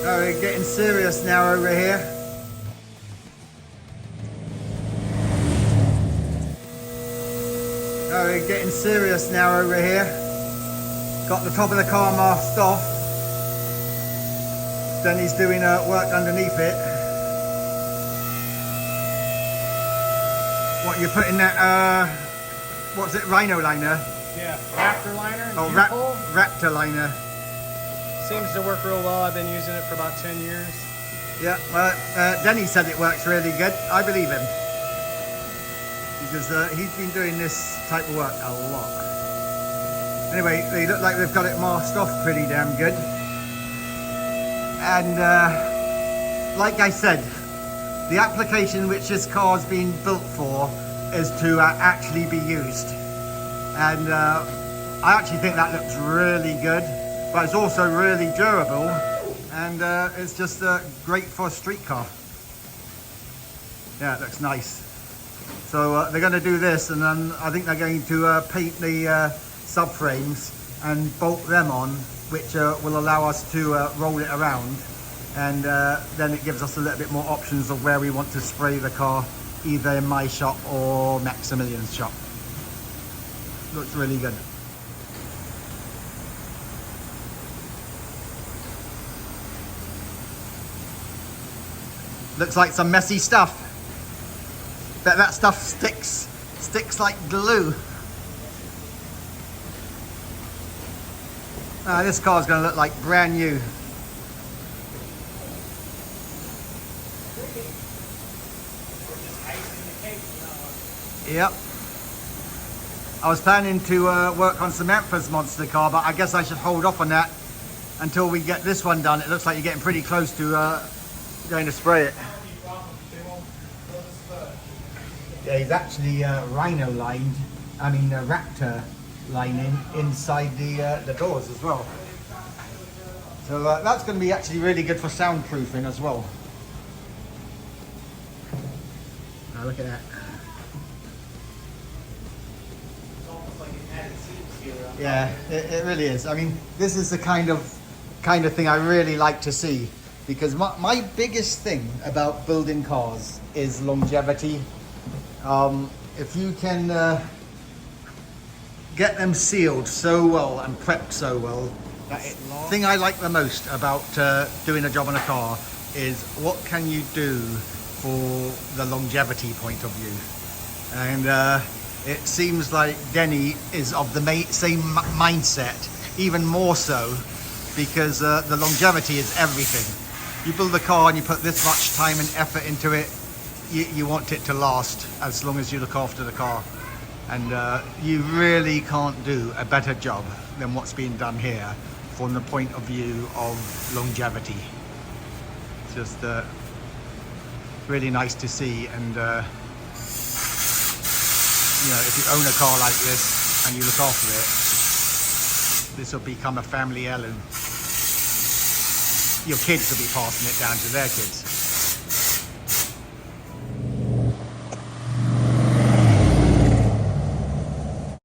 Oh, we're getting serious now over here. Oh, we're getting serious now over here. Got the top of the car masked off. Then he's doing work underneath it. What, you're putting that, what's it, rhino liner? Yeah, raptor liner. Oh, raptor liner. Seems to work real well. I've been using it for about 10 years. Yeah, well, Denny said it works really good. I believe him. Because he's been doing this type of work a lot. Anyway, they look like they've got it masked off pretty damn good. And like I said, the application which this car's been built for is to actually be used. And I actually think that looks really good, but it's also really durable, and it's just great for a street car. Yeah, it looks nice. So they're going to do this, and then I think they're going to paint the subframes and bolt them on, which will allow us to roll it around, and then it gives us a little bit more options of where we want to spray the car, either in my shop or Maximilian's shop. Looks really good. Looks like some messy stuff. Bet that stuff sticks like glue. This car's going to look like brand new. Yep. I was planning to work on Samantha's monster car, but I guess I should hold off on that until we get this one done. It looks like you're getting pretty close to going to spray it. Yeah, he's actually rhino lined, raptor lining inside the doors as well. So that's going to be actually really good for soundproofing as well. Now look at that. Yeah, it really is. I mean, this is the kind of thing I really like to see, because my biggest thing about building cars is longevity. If you can get them sealed so well and prepped so well, the thing I like the most about doing a job on a car is what can you do for the longevity point of view. And it seems like Denny is of the same mindset, even more so, because the longevity is everything. You build a car and you put this much time and effort into it, you want it to last as long as you look after the car. And you really can't do a better job than what's being done here from the point of view of longevity. It's just really nice to see. And you know, if you own a car like this and you look after it, this will become a family heirloom. Your kids will be passing it down to their kids.